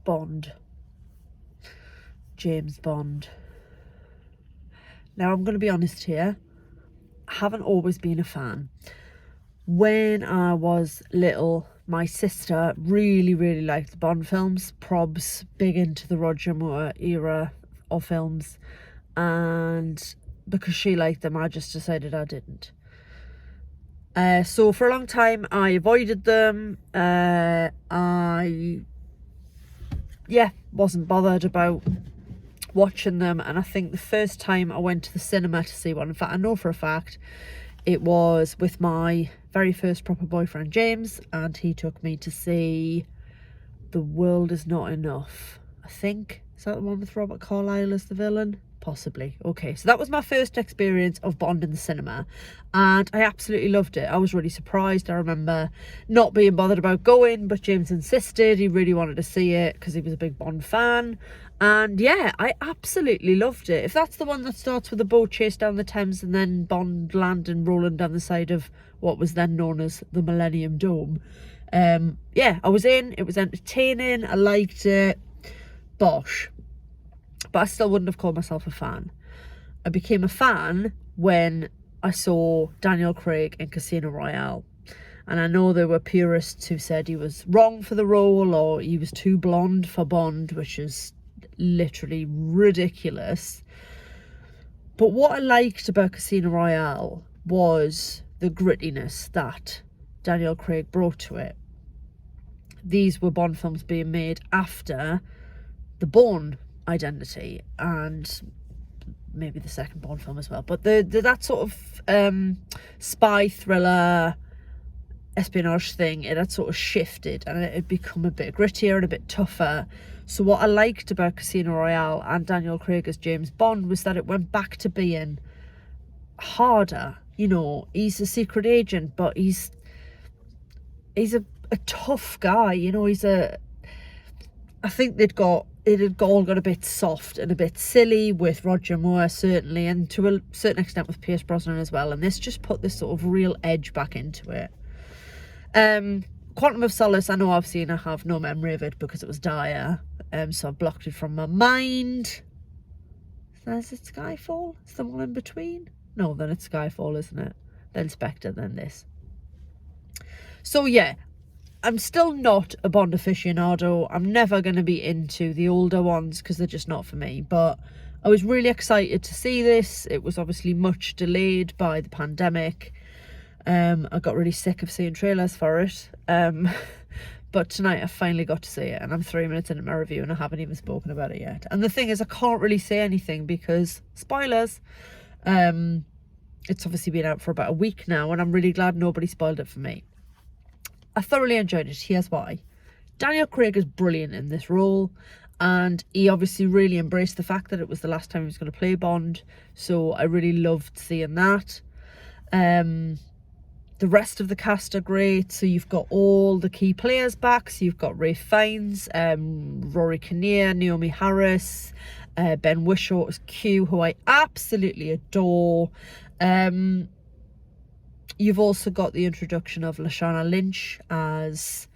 Bond. James Bond. Now, I'm going to be honest here. I haven't always been a fan. When I was little, my sister really, really liked the Bond films. Probs, big into the Roger Moore era of films. And because she liked them, I just decided I didn't. So for a long time, I avoided them. I wasn't bothered about watching them. And I think the first time I went to the cinema to see one, in fact, I know for a fact, it was with my very first proper boyfriend, James, and he took me to see The World Is Not Enough. I think, is that the one with Robert Carlyle as the villain? Possibly. Okay, so that was my first experience of Bond in the cinema, and I absolutely loved it. I was really surprised. I remember not being bothered about going, but James insisted. He really wanted to see it because he was a big Bond fan. And yeah, I absolutely loved it. If that's the one that starts with a boat chase down the Thames and then Bond landing, rolling down the side of what was then known as the Millennium Dome. Yeah, I was in. It was entertaining. I liked it. Bosh. But I still wouldn't have called myself a fan. I became a fan when I saw Daniel Craig in Casino Royale. And I know there were purists who said he was wrong for the role or he was too blonde for Bond, which is literally ridiculous. But what I liked about Casino Royale was the grittiness that Daniel Craig brought to it. These were Bond films being made after the Bourne identity and maybe the second Bond film as well, but that sort of spy thriller espionage thing, it had sort of shifted and it had become a bit grittier and a bit tougher. So what I liked about Casino Royale and Daniel Craig as James Bond was that it went back to being harder. You know, he's a secret agent, but he's a tough guy. You know, I think it had all got a bit soft and a bit silly with Roger Moore, certainly, and to a certain extent with Pierce Brosnan as well. And this just put this sort of real edge back into it. Quantum of Solace, I know I've seen, I have no memory of it because it was dire. So I've blocked it from my mind. Is it Skyfall? Is the one in between? No, then it's Skyfall, isn't it? Then Spectre, then this. So yeah, I'm still not a Bond aficionado. I'm never going to be into the older ones because they're just not for me. But I was really excited to see this. It was obviously much delayed by the pandemic. I got really sick of seeing trailers for it. But tonight I finally got to see it. And I'm 3 minutes into my review and I haven't even spoken about it yet. And the thing is, I can't really say anything because, spoilers, it's obviously been out for about a week now. And I'm really glad nobody spoiled it for me. I thoroughly enjoyed it. Here's why. Daniel Craig is brilliant in this role, and he obviously really embraced the fact that it was the last time he was going to play Bond, so I really loved seeing that. The rest of the cast are great. So you've got all the key players back. So you've got Ralph Fiennes, Rory Kinnear, Naomi Harris, Ben Whishaw as Q, who I absolutely adore. You've also got the introduction of Lashana Lynch as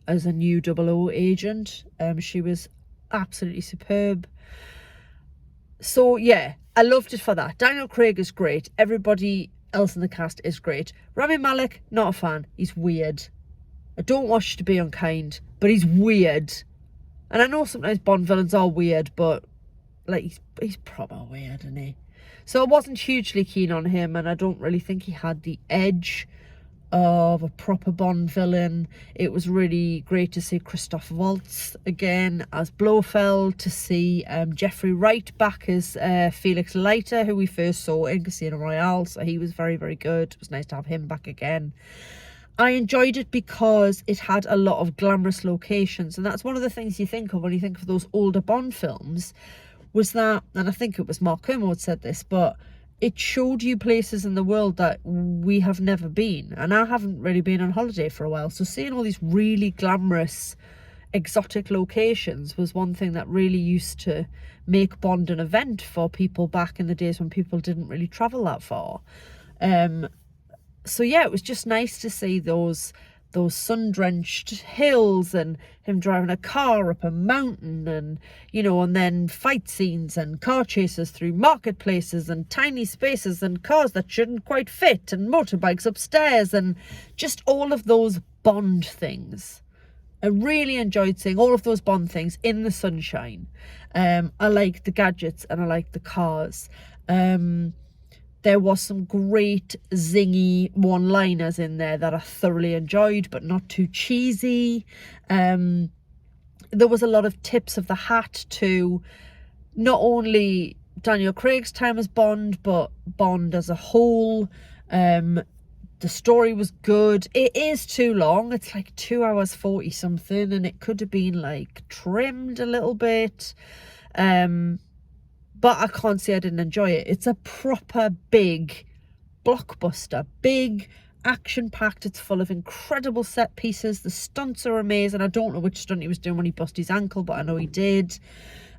a new 00 agent. She was absolutely superb. So yeah, I loved it for that. Daniel Craig is great. Everybody else in the cast is great. Rami Malek, not a fan. He's weird. I don't want you to be unkind, but he's weird. And I know sometimes Bond villains are weird, but like he's proper weird, isn't he? So I wasn't hugely keen on him, and I don't really think he had the edge of a proper Bond villain. It was really great to see Christoph Waltz again as Blofeld, to see Jeffrey Wright back as Felix Leiter, who we first saw in Casino Royale. So he was very, very good. It was nice to have him back again. I enjoyed it because it had a lot of glamorous locations, and that's one of the things you think of when you think of those older Bond films, was that, and I think it was Mark Kermode said this, but it showed you places in the world that we have never been. And I haven't really been on holiday for a while. So seeing all these really glamorous, exotic locations was one thing that really used to make Bond an event for people back in the days when people didn't really travel that far. So yeah, it was just nice to see those those sun-drenched hills and him driving a car up a mountain and, you know, and then fight scenes and car chases through marketplaces and tiny spaces and cars that shouldn't quite fit and motorbikes upstairs and just all of those Bond things. I really enjoyed seeing all of those Bond things in the sunshine. I like the gadgets and I like the cars. There was some great zingy one-liners in there that I thoroughly enjoyed, but not too cheesy. There was a lot of tips of the hat to not only Daniel Craig's time as Bond, but Bond as a whole. The story was good. It is too long. It's like 2 hours 40 something, and it could have been like trimmed a little bit. But I can't say I didn't enjoy it. It's a proper big blockbuster, big, action-packed. It's full of incredible set pieces. The stunts are amazing. I don't know which stunt he was doing when he busted his ankle, but I know he did.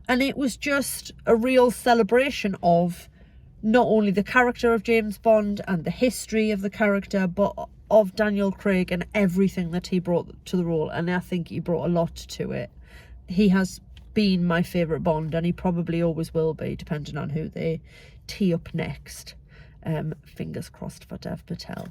And it was just a real celebration of not only the character of James Bond and the history of the character, but of Daniel Craig and everything that he brought to the role. And I think he brought a lot to it. He has been my favourite Bond, and he probably always will be, depending on who they tee up next. Fingers crossed for Dev Patel.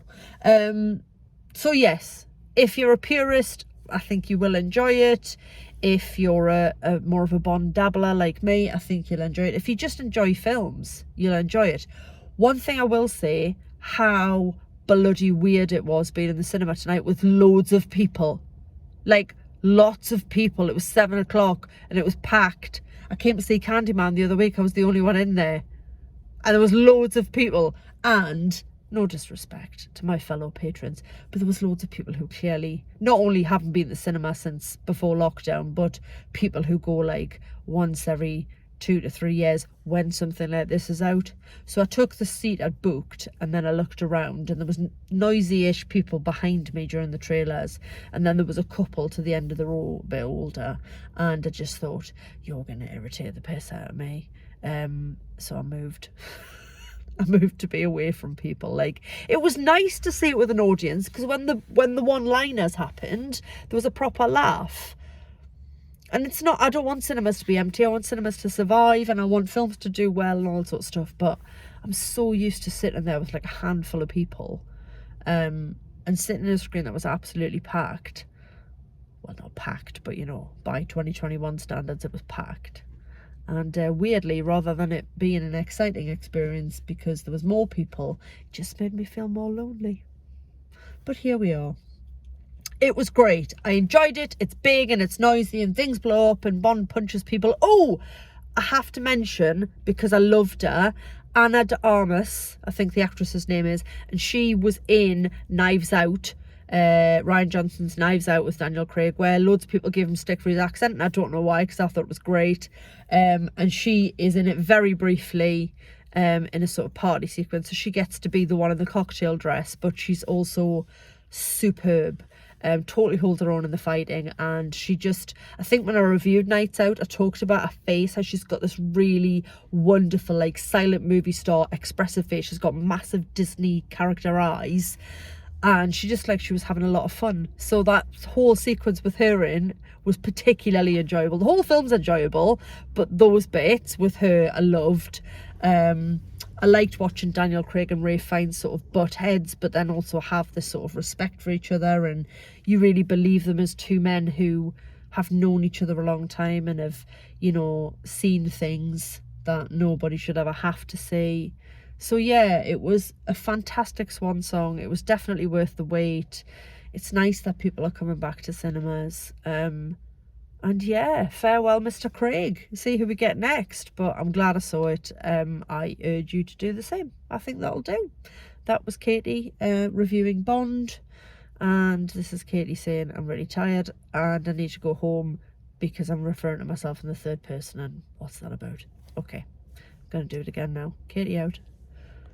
So yes, if you're a purist, I think you will enjoy it. If you're a more of a Bond dabbler like me, I think you'll enjoy it. If you just enjoy films, you'll enjoy it. One thing I will say, how bloody weird it was being in the cinema tonight with loads of people. Like, lots of people. It was 7 o'clock and it was packed. I came to see Candyman the other week. I was the only one in there, and there was loads of people. And no disrespect to my fellow patrons, but there was loads of people who clearly not only haven't been in the cinema since before lockdown, but people who go like once every 2 to 3 years when something like this is out. So I took the seat I'd booked, and then I looked around, and there was noisy-ish people behind me during the trailers, and then there was a couple to the end of the row, a bit older, and I just thought, you're going to irritate the piss out of me. So I moved. I moved to be away from people. Like, it was nice to see it with an audience, because when the one-liners happened, there was a proper laugh. And it's not, I don't want cinemas to be empty. I want cinemas to survive, and I want films to do well and all that sort of stuff. But I'm so used to sitting there with like a handful of people, and sitting in a screen that was absolutely packed. Well, not packed, but you know, by 2021 standards, it was packed. And weirdly, rather than it being an exciting experience because there was more people, it just made me feel more lonely. But here we are. It was great. I enjoyed it. It's big and it's noisy and things blow up and Bond punches people. Oh, I have to mention, because I loved her, Ana de Armas, I think the actress's name is, and she was in Knives Out, Rian Johnson's Knives Out with Daniel Craig, where loads of people gave him stick for his accent, and I don't know why, because I thought it was great. And she is in it very briefly, in a sort of party sequence, so she gets to be the one in the cocktail dress, but she's also superb. Totally holds her own in the fighting, and she just, I think when I reviewed Nights Out, I talked about her face, how she's got this really wonderful like silent movie star expressive face. She's got massive Disney character eyes, and she just like she was having a lot of fun. So that whole sequence with her in was particularly enjoyable. The whole film's enjoyable, but those bits with her I loved. I liked watching Daniel Craig and Ralph Fiennes sort of butt heads, but then also have this sort of respect for each other, and you really believe them as two men who have known each other a long time and have, you know, seen things that nobody should ever have to see. So yeah, it was a fantastic swan song. It was definitely worth the wait. It's nice that people are coming back to cinemas. And yeah, farewell, Mr. Craig. See who we get next. But I'm glad I saw it. I urge you to do the same. I think that'll do. That was Katie reviewing Bond. And this is Katie saying I'm really tired and I need to go home because I'm referring to myself in the third person. And what's that about? Okay, I'm going to do it again now. Katie out.